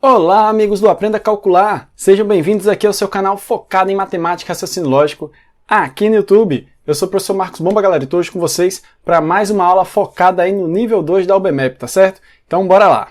Olá, amigos do Aprenda a Calcular! Sejam bem-vindos aqui ao seu canal focado em matemática e raciocínio lógico aqui no YouTube. Eu sou o professor Marcos Bomba, galera, e estou hoje com vocês para mais uma aula focada aí no nível 2 da UBMAP, tá certo? Então, bora lá!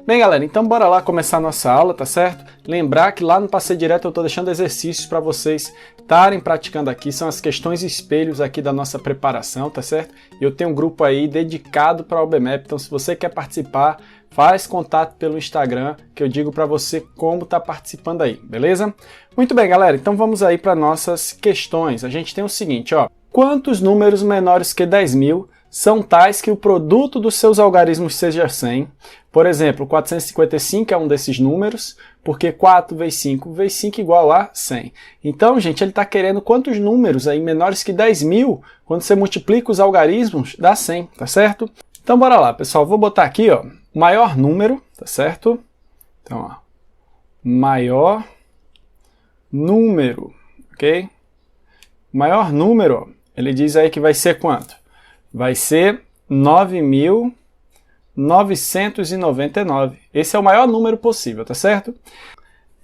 Bem, galera, então bora lá começar a nossa aula, tá certo? Lembrar que lá no Passeio Direto eu estou deixando exercícios para vocês estarem praticando aqui, são as questões espelhos aqui da nossa preparação, tá certo? E eu tenho um grupo aí dedicado para a UBMAP, então se você quer participar, faz contato pelo Instagram, que eu digo para você como tá participando aí, beleza? Muito bem, galera, então vamos aí para nossas questões. A gente tem o seguinte, ó. Quantos números menores que 10.000 são tais que o produto dos seus algarismos seja 100? Por exemplo, 455 é um desses números, porque 4 vezes 5 vezes 5 igual a 100. Então, gente, ele está querendo quantos números aí menores que 10.000, quando você multiplica os algarismos, dá 100, tá certo? Então, bora lá, pessoal. Vou botar aqui, ó, maior número, tá certo? Então, ó, maior número, ok? Maior número, ó, ele diz aí que vai ser quanto? Vai ser 9.999. Esse é o maior número possível, tá certo?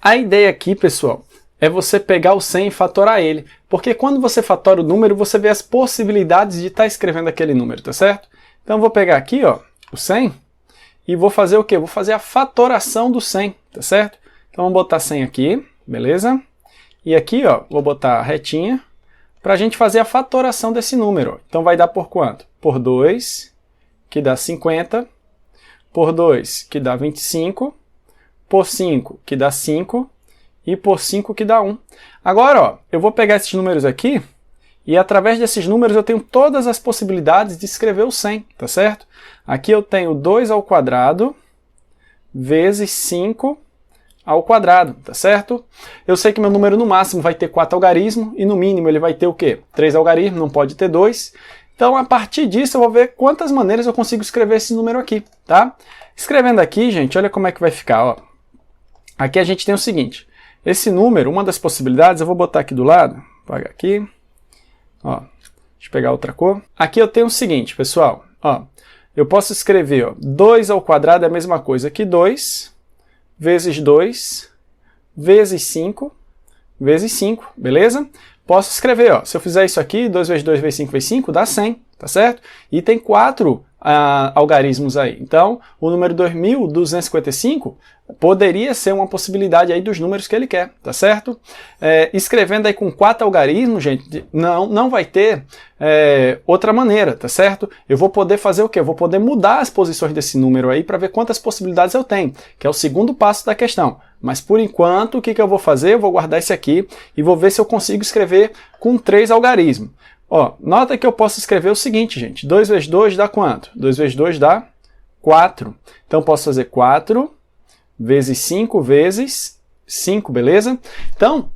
A ideia aqui, pessoal, é você pegar o 100 e fatorar ele. Porque quando você fatora o número, você vê as possibilidades de estar escrevendo aquele número, tá certo? Então eu vou pegar aqui, ó, o 100 e vou fazer o quê? Vou fazer a fatoração do 100, tá certo? Então vamos botar 100 aqui, beleza? E aqui, ó, vou botar a retinha para a gente fazer a fatoração desse número. Então vai dar por quanto? Por 2, que dá 50, por 2, que dá 25, por 5, que dá 5, e por 5, que dá 1. Agora, ó, eu vou pegar esses números aqui, e através desses números eu tenho todas as possibilidades de escrever o 100, tá certo? Aqui eu tenho 2 ao quadrado, vezes 5 ao quadrado, tá certo? Eu sei que meu número no máximo vai ter 4 algarismos e no mínimo ele vai ter o quê? 3 algarismos, não pode ter 2. Então a partir disso eu vou ver quantas maneiras eu consigo escrever esse número aqui, tá? Escrevendo aqui, gente, olha como é que vai ficar, ó. Aqui a gente tem o seguinte, esse número, uma das possibilidades, eu vou botar aqui do lado, apagar aqui, ó, deixa eu pegar outra cor. Aqui eu tenho o seguinte, pessoal, ó, eu posso escrever, ó, 2 ao quadrado é a mesma coisa que 2, vezes 2, vezes 5, vezes 5, beleza? Posso escrever, ó, se eu fizer isso aqui, 2 vezes 2 vezes 5 vezes 5, dá 100, tá certo? E tem 4 algarismos aí. Então, o número 2255 poderia ser uma possibilidade aí dos números que ele quer, tá certo? Escrevendo aí com 4 algarismos, gente, não vai ter outra maneira, tá certo? Eu vou poder fazer o quê? Eu vou poder mudar as posições desse número aí para ver quantas possibilidades eu tenho, que é o segundo passo da questão. Mas por enquanto, o que eu vou fazer? Eu vou guardar esse aqui e vou ver se eu consigo escrever com 3 algarismos. Ó, nota que eu posso escrever o seguinte, gente. 2 vezes 2 dá quanto? 2 vezes 2 dá 4. Então, posso fazer 4 vezes 5 vezes 5, beleza? Então,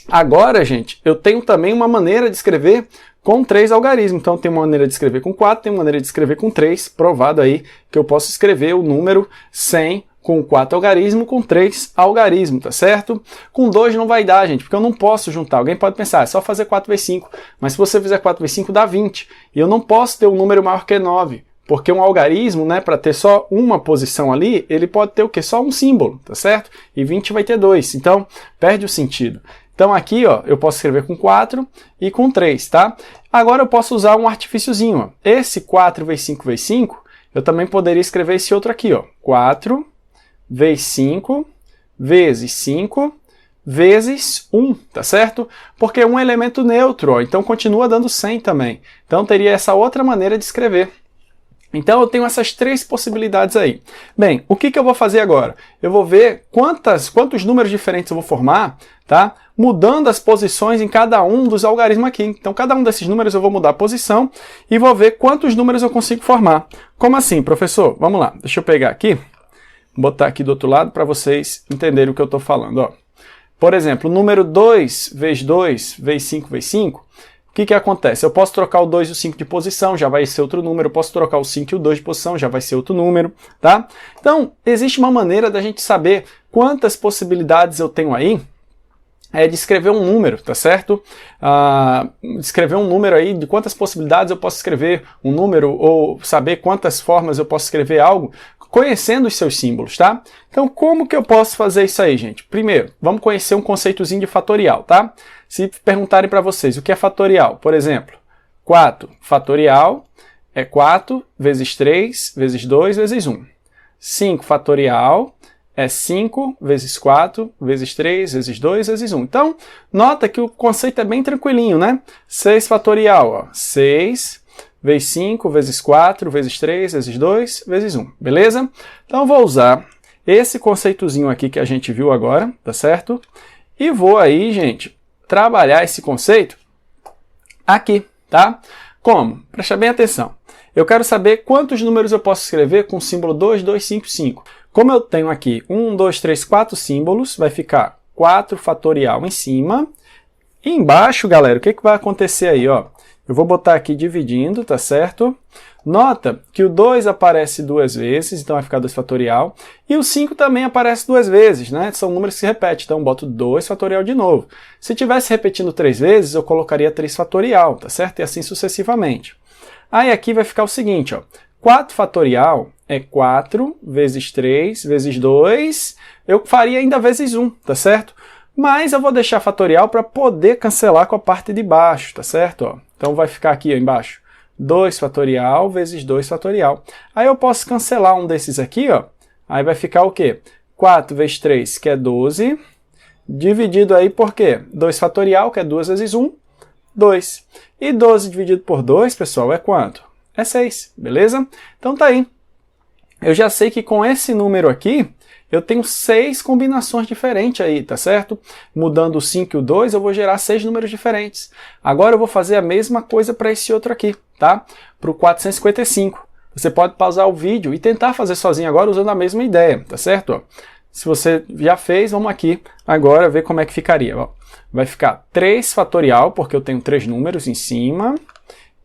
agora, gente, eu tenho também uma maneira de escrever com 3 algarismos. Então, tem uma maneira de escrever com 4, tem uma maneira de escrever com 3. Provado aí que eu posso escrever o número 100 com 4 algarismos, com 3 algarismos, tá certo? Com 2 não vai dar, gente, porque eu não posso juntar. Alguém pode pensar, é só fazer 4 vezes 5, mas se você fizer 4 vezes 5 dá 20. E eu não posso ter um número maior que 9, porque um algarismo, né, para ter só uma posição ali, ele pode ter o quê? Só um símbolo, tá certo? E 20 vai ter 2, então perde o sentido. Então aqui, ó, eu posso escrever com 4 e com 3, tá? Agora eu posso usar um artifíciozinho, ó. Esse 4 vezes 5 vezes 5, eu também poderia escrever esse outro aqui, ó. 4 vezes 5, vezes 5, vezes 1, tá certo? Porque é um elemento neutro, ó, então continua dando 100 também. Então teria essa outra maneira de escrever. Então eu tenho essas 3 possibilidades aí. Bem, o que eu vou fazer agora? Eu vou ver quantos números diferentes eu vou formar, tá? Mudando as posições em cada um dos algarismos aqui. Então cada um desses números eu vou mudar a posição e vou ver quantos números eu consigo formar. Como assim, professor? Vamos lá, deixa eu pegar aqui. Vou botar aqui do outro lado para vocês entenderem o que eu estou falando. Ó. Por exemplo, o número 2 vezes 2 vezes 5 vezes 5, o que acontece? Eu posso trocar o 2 e o 5 de posição, já vai ser outro número. Eu posso trocar o 5 e o 2 de posição, já vai ser outro número. Tá? Então, existe uma maneira da gente saber quantas possibilidades eu tenho aí é descrever um número, tá certo? Descrever um número aí, de quantas possibilidades eu posso escrever um número, ou saber quantas formas eu posso escrever algo, conhecendo os seus símbolos, tá? Então, como que eu posso fazer isso aí, gente? Primeiro, vamos conhecer um conceitozinho de fatorial, tá? Se perguntarem para vocês o que é fatorial, por exemplo, 4 fatorial é 4 vezes 3 vezes 2 vezes 1. 5 fatorial é 5 vezes 4 vezes 3 vezes 2 vezes 1. Então, nota que o conceito é bem tranquilinho, né? 6 fatorial, ó, 6 vezes 5 vezes 4 vezes 3 vezes 2 vezes 1, beleza? Então, eu vou usar esse conceitozinho aqui que a gente viu agora, tá certo? E vou aí, gente, trabalhar esse conceito aqui, tá? Como? Presta bem atenção. Eu quero saber quantos números eu posso escrever com o símbolo 2, 2, 5, 5. Como eu tenho aqui 1, 2, 3, 4 símbolos, vai ficar 4 fatorial em cima. E embaixo, galera, o que vai acontecer aí? Ó? Eu vou botar aqui dividindo, tá certo? Nota que o 2 aparece 2 vezes, então vai ficar 2 fatorial. E o 5 também aparece 2 vezes, né? São números que se repetem, então eu boto 2 fatorial de novo. Se tivesse repetindo 3 vezes, eu colocaria 3 fatorial, tá certo? E assim sucessivamente. Aí aqui vai ficar o seguinte, ó. 4 fatorial é 4 vezes 3 vezes 2, eu faria ainda vezes 1, tá certo? Mas eu vou deixar fatorial para poder cancelar com a parte de baixo, tá certo? Ó, então vai ficar aqui ó, embaixo, 2 fatorial vezes 2 fatorial. Aí eu posso cancelar um desses aqui, ó. Aí vai ficar o quê? 4 vezes 3, que é 12, dividido aí por quê? 2 fatorial, que é 2 vezes 1, 2. E 12 dividido por 2, pessoal, é quanto? É 6, beleza? Então tá aí. Eu já sei que com esse número aqui, eu tenho 6 combinações diferentes aí, tá certo? Mudando o 5 e o 2, eu vou gerar 6 números diferentes. Agora eu vou fazer a mesma coisa para esse outro aqui, tá? Para o 455. Você pode pausar o vídeo e tentar fazer sozinho agora usando a mesma ideia, tá certo? Ó, se você já fez, vamos aqui agora ver como é que ficaria. Ó, vai ficar 3 fatorial, porque eu tenho 3 números em cima.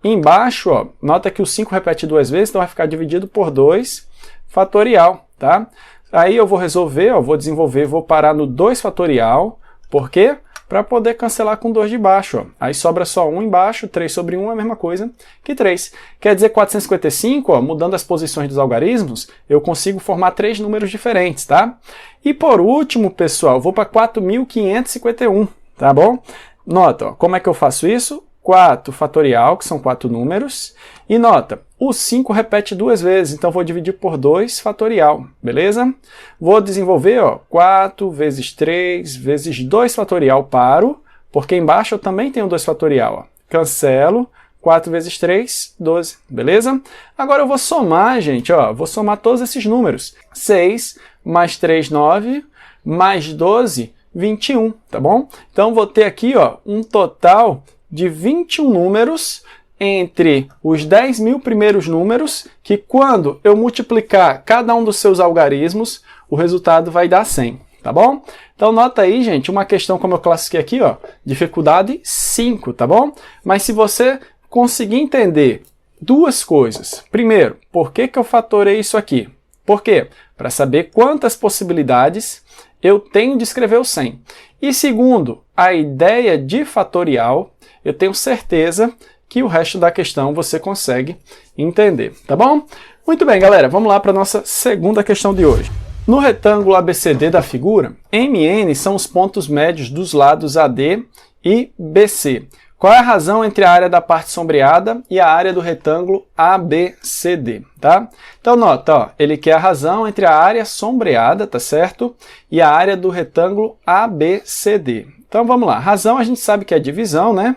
Embaixo, ó, nota que o 5 repete 2 vezes, então vai ficar dividido por 2 fatorial, tá? Aí eu vou resolver, ó, vou desenvolver, vou parar no 2 fatorial, por quê? Para poder cancelar com 2 de baixo, ó. Aí sobra só 1 embaixo, 3 sobre 1 é a mesma coisa que 3. Quer dizer, 455, ó, mudando as posições dos algarismos, eu consigo formar 3 números diferentes, tá? E por último, pessoal, vou para 4.551, tá bom? Nota, ó, como é que eu faço isso? 4 fatorial, que são 4 números, e nota, o 5 repete 2 vezes, então vou dividir por 2 fatorial, beleza? Vou desenvolver, ó, 4 vezes 3 vezes 2 fatorial, paro, porque embaixo eu também tenho 2 fatorial, ó. Cancelo, 4 vezes 3, 12, beleza? Agora eu vou somar, gente, ó, vou somar todos esses números. 6 mais 3, 9, mais 12, 21, tá bom? Então vou ter aqui, ó, um total de 21 números entre os 10.000 primeiros números, que quando eu multiplicar cada um dos seus algarismos, o resultado vai dar 100, tá bom? Então nota aí, gente, uma questão como eu classifiquei aqui, ó, dificuldade 5, tá bom? Mas se você conseguir entender duas coisas. Primeiro, por que eu fatorei isso aqui? Por quê? Para saber quantas possibilidades eu tenho de escrever o 100. E segundo, a ideia de fatorial, eu tenho certeza que o resto da questão você consegue entender, tá bom? Muito bem, galera, vamos lá para a nossa segunda questão de hoje. No retângulo ABCD da figura, MN são os pontos médios dos lados AD e BC. Qual é a razão entre a área da parte sombreada e a área do retângulo ABCD, tá? Então nota, ó, ele quer a razão entre a área sombreada, tá certo? E a área do retângulo ABCD. Então vamos lá, razão a gente sabe que é a divisão, né?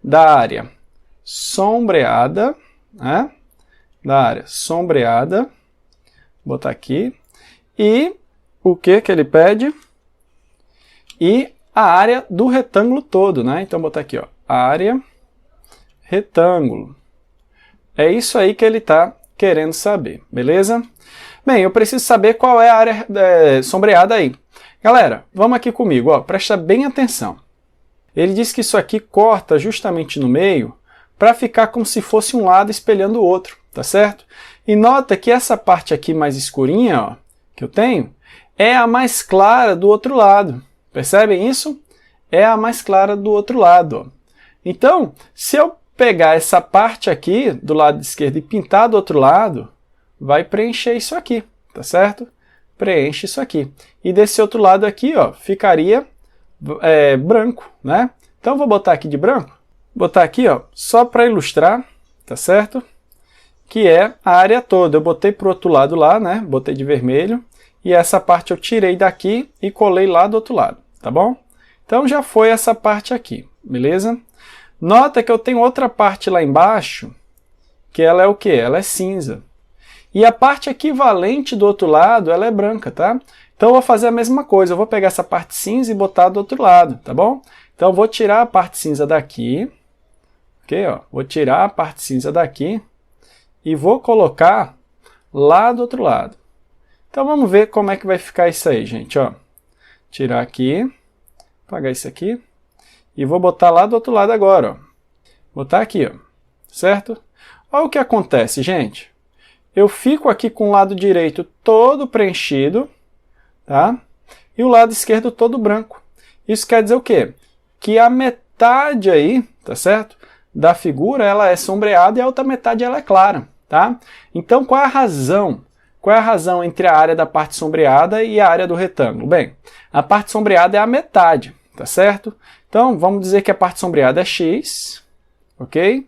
Da área sombreada, né? Da área sombreada, vou botar aqui, e o que ele pede? E a área do retângulo todo, né? Então vou botar aqui, ó, área retângulo. É isso aí que ele está querendo saber, beleza? Bem, eu preciso saber qual é a área sombreada aí. Galera, vamos aqui comigo, ó, presta bem atenção. Ele diz que isso aqui corta justamente no meio para ficar como se fosse um lado espelhando o outro, tá certo? E nota que essa parte aqui mais escurinha, ó, que eu tenho, é a mais clara do outro lado. Percebem isso? é a mais clara do outro lado. Ó. Então, se eu pegar essa parte aqui do lado esquerdo e pintar do outro lado, vai preencher isso aqui, tá certo? Preenche isso aqui. E desse outro lado aqui, ó, ficaria branco, né? Então, eu vou botar aqui de branco. Botar aqui, ó, só para ilustrar, tá certo? Que é a área toda. Eu botei para o outro lado lá, né? Botei de vermelho. E essa parte eu tirei daqui e colei lá do outro lado, tá bom? Então, já foi essa parte aqui, beleza? Nota que eu tenho outra parte lá embaixo, que ela é o quê? Ela é cinza. E a parte equivalente do outro lado, ela é branca, tá? Então, eu vou fazer a mesma coisa. Eu vou pegar essa parte cinza e botar do outro lado, tá bom? Então, eu vou tirar a parte cinza daqui. Ok, ó. Vou tirar a parte cinza daqui e vou colocar lá do outro lado. Então, vamos ver como é que vai ficar isso aí, gente, ó. Tirar aqui, apagar isso aqui. E vou botar lá do outro lado agora, ó. Botar aqui, ó. Certo? Olha o que acontece, gente. Eu fico aqui com o lado direito todo preenchido, tá? E o lado esquerdo todo branco. Isso quer dizer o quê? Que a metade aí, tá certo? Da figura, ela é sombreada e a outra metade ela é clara, tá? Então, qual é a razão? Qual é a razão entre a área da parte sombreada e a área do retângulo? Bem, a parte sombreada é a metade, tá certo? Então, vamos dizer que a parte sombreada é x, ok?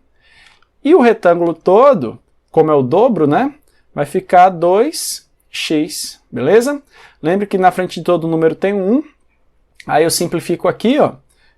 E o retângulo todo, como é o dobro, né? Vai ficar 2x, beleza? Lembre que na frente de todo número tem 1. Aí eu simplifico aqui, ó.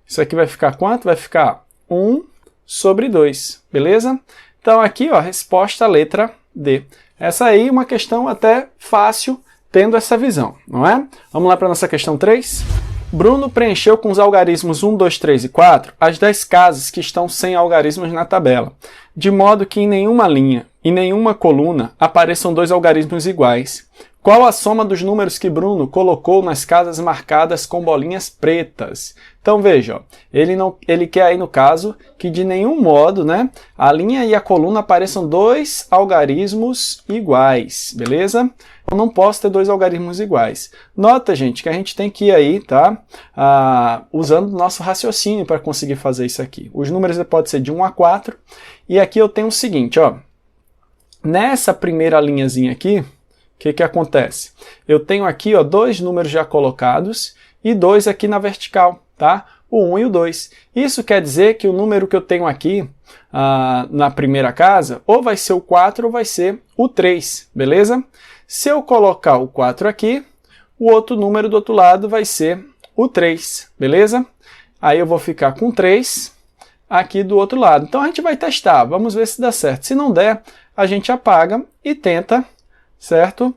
Isso aqui vai ficar quanto? Vai ficar 1 sobre 2, beleza? Então aqui, ó, a resposta, a letra D. Essa aí é uma questão até fácil, tendo essa visão, não é? Vamos lá para a nossa questão 3. Bruno preencheu com os algarismos 1, 2, 3 e 4 as 10 casas que estão sem algarismos na tabela, de modo que em nenhuma linha e nenhuma coluna apareçam dois algarismos iguais. Qual a soma dos números que Bruno colocou nas casas marcadas com bolinhas pretas? Então veja, ó, ele quer aí no caso que de nenhum modo, né, a linha e a coluna apareçam dois algarismos iguais, beleza? Eu não posso ter dois algarismos iguais. Nota, gente, que a gente tem que ir aí, tá? Usando o nosso raciocínio para conseguir fazer isso aqui. Os números podem ser de 1 a 4. E aqui eu tenho o seguinte, ó. Nessa primeira linhazinha aqui, o que acontece? Eu tenho aqui, ó, dois números já colocados e dois aqui na vertical, tá? O 1 e o 2. Isso quer dizer que o número que eu tenho aqui na primeira casa, ou vai ser o 4 ou vai ser o 3, beleza? Se eu colocar o 4 aqui, o outro número do outro lado vai ser o 3, beleza? Aí eu vou ficar com 3 aqui do outro lado. Então a gente vai testar, vamos ver se dá certo. Se não der, a gente apaga e tenta, certo?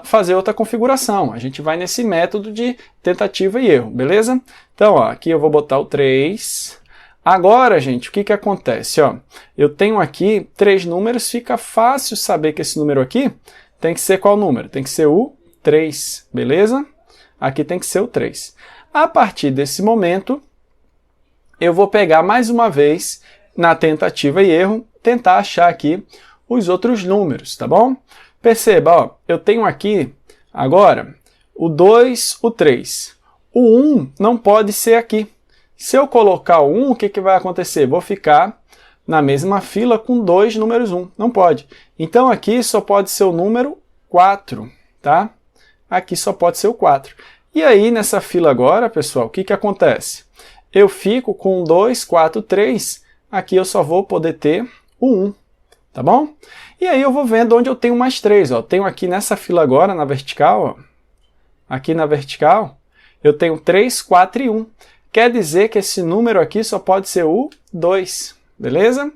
Fazer outra configuração. A gente vai nesse método de tentativa e erro, beleza? Então, ó, aqui eu vou botar o 3. Agora, gente, o que acontece? Ó, eu tenho aqui 3 números, fica fácil saber que esse número aqui tem que ser qual número? Tem que ser o 3, beleza? Aqui tem que ser o 3. A partir desse momento, eu vou pegar mais uma vez, na tentativa e erro, tentar achar aqui os outros números, tá bom? Perceba, ó, eu tenho aqui, agora, o 2, o 3. O 1 não pode ser aqui. Se eu colocar o 1, o que vai acontecer? Vou ficar na mesma fila com dois números 1. Não pode. Então, aqui só pode ser o número 4, tá? Aqui só pode ser o 4. E aí, nessa fila agora, pessoal, o que acontece? Eu fico com 2, 4, 3. Aqui eu só vou poder ter o 1. Tá bom? E aí eu vou vendo onde eu tenho mais 3. Ó. Tenho aqui nessa fila agora, na vertical, ó. Aqui na vertical, eu tenho 3, 4 e 1. Quer dizer que esse número aqui só pode ser o 2. Beleza?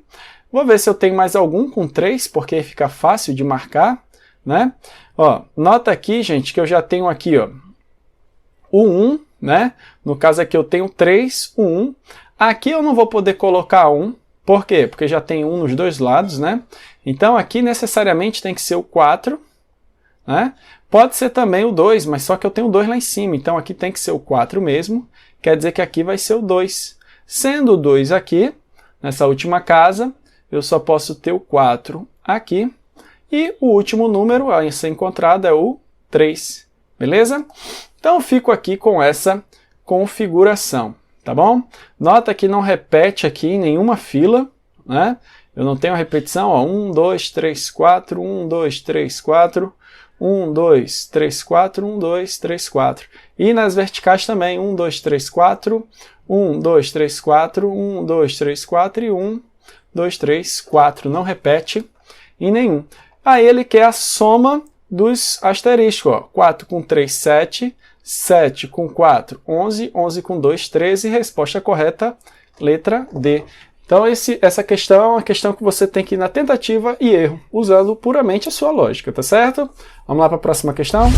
Vou ver se eu tenho mais algum com 3, porque aí fica fácil de marcar, né? Ó, nota aqui, gente, que eu já tenho aqui, ó, o 1, né? No caso aqui eu tenho 3, o 1. Aqui eu não vou poder colocar 1. Por quê? Porque já tem 1 nos dois lados, né? Então aqui necessariamente tem que ser o 4, né? Pode ser também o 2, mas só que eu tenho o 2 lá em cima, então aqui tem que ser o 4 mesmo, quer dizer que aqui vai ser o 2. Sendo o 2 aqui, nessa última casa, eu só posso ter o 4 aqui, e o último número a ser encontrado é o 3, beleza? Então eu fico aqui com essa configuração, tá bom? Nota que não repete aqui em nenhuma fila, né? Eu não tenho repetição, ó, 1, 2, 3, 4, 1, 2, 3, 4, 1, 2, 3, 4, 1, 2, 3, 4. E nas verticais também, 1, 2, 3, 4, 1, 2, 3, 4, 1, 2, 3, 4 e 1, 2, 3, 4. Não repete em nenhum. Aí ele quer a soma dos asteriscos, ó. 4 com 3, 7, 7 com 4, 11, 11 com 2, 13. Resposta correta, letra D. Então essa questão é uma questão que você tem que ir na tentativa e erro, usando puramente a sua lógica, tá certo? Vamos lá para a próxima questão?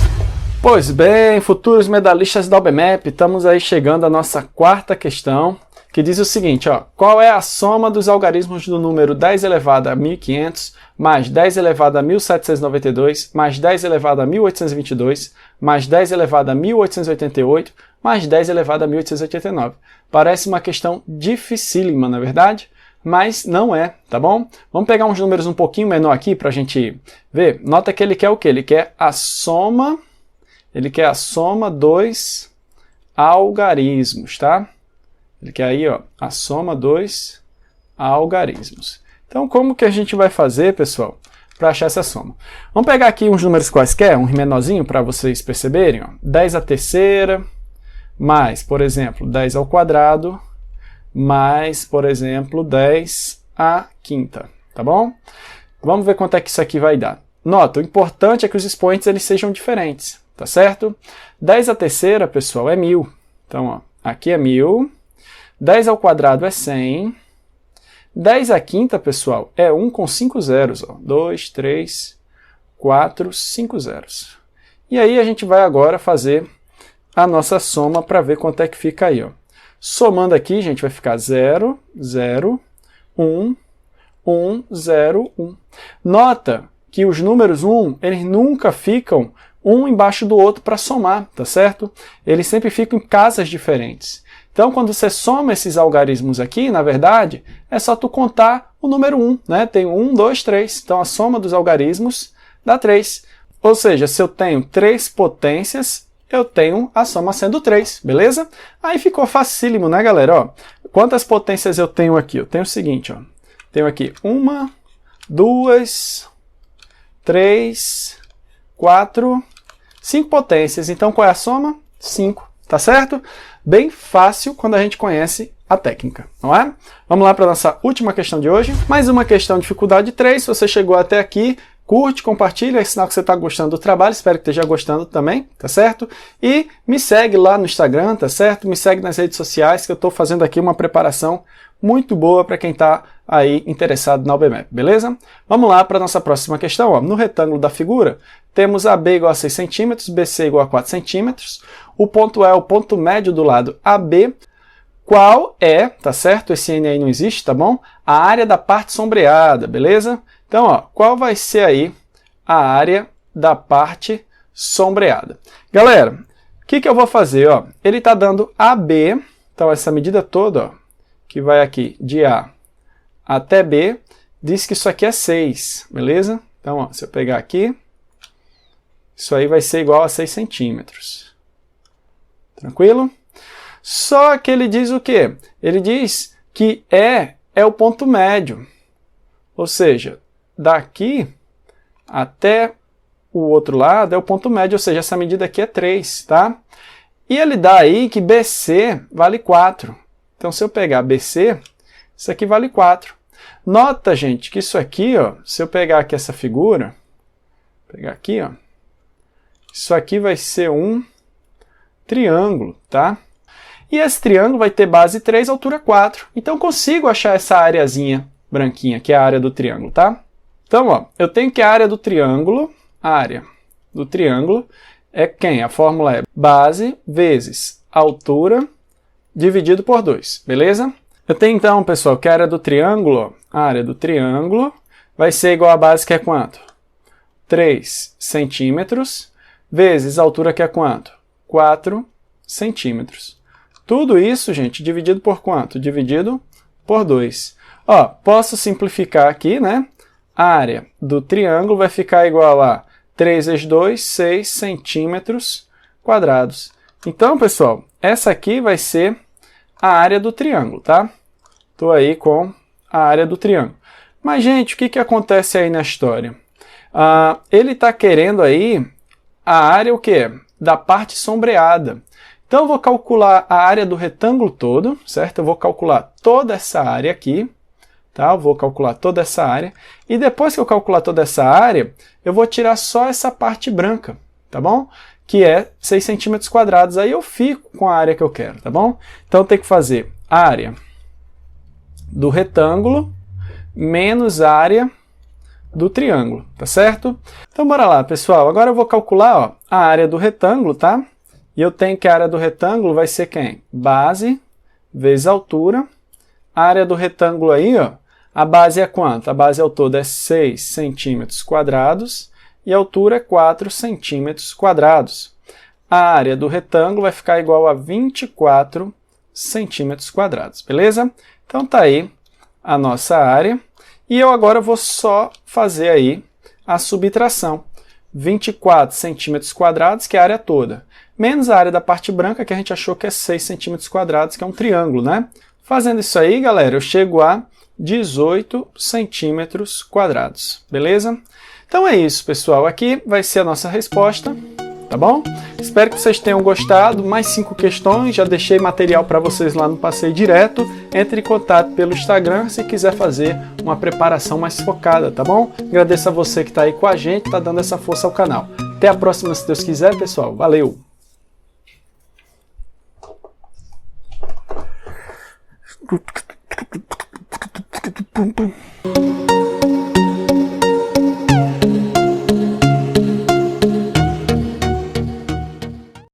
Pois bem, futuros medalhistas da UBMEP, estamos aí chegando à nossa quarta questão, que diz o seguinte, ó, qual é a soma dos algarismos do número 10 elevado a 1500, mais 10 elevado a 1792, mais 10 elevado a 1822, mais 10 elevado a 1888, mais 10 elevado a 1889. Parece uma questão dificílima, na verdade, mas não é, tá bom? Vamos pegar uns números um pouquinho menor aqui para a gente ver. Nota que ele quer o quê? Ele quer a soma dos algarismos, tá? Ele quer aí, ó, a soma dos algarismos. Então, como que a gente vai fazer, pessoal, para achar essa soma? Vamos pegar aqui uns números quaisquer, um menorzinho para vocês perceberem, ó. 10 à terceira, mais, por exemplo, 10 ao quadrado, mais, por exemplo, 10 à quinta, tá bom? Vamos ver quanto é que isso aqui vai dar. Nota, o importante é que os expoentes eles sejam diferentes, tá certo? 10 à terceira, pessoal, é 1000. Então, ó, aqui é 1000. 10 ao quadrado é 100. 10 à quinta, pessoal, é 1 com 5 zeros. Ó. 2, 3, 4, 5 zeros. E aí a gente vai agora fazer a nossa soma para ver quanto é que fica aí. Ó. Somando aqui, gente, vai ficar 0, 0, 1, 1, 0, 1. Nota que os números 1, eles nunca ficam um embaixo do outro para somar, tá certo? Eles sempre ficam em casas diferentes. Então, quando você soma esses algarismos aqui, na verdade, é só tu contar o número 1, né? Tem 1, 2, 3. Então, a soma dos algarismos dá 3. Ou seja, se eu tenho 3 potências, eu tenho a soma sendo 3, beleza? Aí ficou facílimo, né, galera? Ó, quantas potências eu tenho aqui? Eu tenho o seguinte, ó. Tenho aqui 1, 2, 3, 4, 5 potências. Então, qual é a soma? 5, tá certo? Bem fácil quando a gente conhece a técnica, não é? Vamos lá para a nossa última questão de hoje. Mais uma questão de dificuldade 3. Se você chegou até aqui, curte, compartilha, é sinal que você está gostando do trabalho. Espero que esteja gostando também, tá certo? E me segue lá no Instagram, tá certo? Me segue nas redes sociais, que eu estou fazendo aqui uma preparação muito boa para quem está aí interessado na UBMEP, beleza? Vamos lá para a nossa próxima questão. Ó. No retângulo da figura, temos AB igual a 6 cm, BC igual a 4 cm. O ponto E é o ponto médio do lado AB. Qual é, tá certo? Esse N aí não existe, tá bom? A área da parte sombreada, beleza? Então, ó, qual vai ser aí a área da parte sombreada? Galera, o que eu vou fazer? Ó? Ele está dando AB, então essa medida toda, ó, que vai aqui de A até B, diz que isso aqui é 6, beleza? Então, ó, se eu pegar aqui, isso aí vai ser igual a 6 centímetros. Tranquilo? Só que ele diz o quê? Ele diz que E é o ponto médio. Ou seja, daqui até o outro lado é o ponto médio, ou seja, essa medida aqui é 3, tá? E ele dá aí que BC vale 4. Então, se eu pegar BC, isso aqui vale 4. Nota, gente, que isso aqui, ó, se eu pegar aqui essa figura, pegar aqui, ó, isso aqui vai ser um triângulo, tá? E esse triângulo vai ter base 3, altura 4. Então, consigo achar essa areazinha branquinha, que é a área do triângulo, tá? Então, ó, eu tenho que a área do triângulo é quem? A fórmula é base vezes altura dividido por 2, beleza? Eu tenho então, pessoal, que a área do triângulo vai ser igual a base que é quanto? 3 centímetros vezes a altura que é quanto? 4 centímetros. Tudo isso, gente, dividido por quanto? Dividido por 2. Ó, posso simplificar aqui, né? A área do triângulo vai ficar igual a 3 vezes 2, 6 centímetros quadrados. Então, pessoal, essa aqui vai ser a área do triângulo, tá? Estou aí com a área do triângulo. Mas, gente, o que acontece aí na história? Ele está querendo aí a área o quê? Da parte sombreada. Então, eu vou calcular a área do retângulo todo, certo? Eu vou calcular toda essa área aqui, tá? Eu vou calcular toda essa área. E depois que eu calcular toda essa área, eu vou tirar só essa parte branca, tá bom? Que é 6 centímetros quadrados. Aí eu fico com a área que eu quero, tá bom? Então, eu tenho que fazer área do retângulo menos área do triângulo, tá certo? Então, bora lá, pessoal. Agora eu vou calcular, ó, a área do retângulo, tá? E eu tenho que a área do retângulo vai ser quem? Base vezes altura. A área do retângulo aí, ó, a base é quanto? A base ao todo é 6 centímetros quadrados e a altura é 4 centímetros quadrados. A área do retângulo vai ficar igual a 24 centímetros quadrados, beleza? Então tá aí a nossa área. E eu agora vou só fazer aí a subtração. 24 centímetros quadrados, que é a área toda, menos a área da parte branca, que a gente achou que é 6 centímetros quadrados, que é um triângulo, né? Fazendo isso aí, galera, eu chego a 18 centímetros quadrados, beleza? Então é isso, pessoal. Aqui vai ser a nossa resposta, tá bom? Espero que vocês tenham gostado. Mais 5 questões, já deixei material para vocês lá no Passeio Direto. Entre em contato pelo Instagram se quiser fazer uma preparação mais focada, tá bom? Agradeço a você que está aí com a gente, está dando essa força ao canal. Até a próxima, se Deus quiser, pessoal. Valeu! Pum, pum.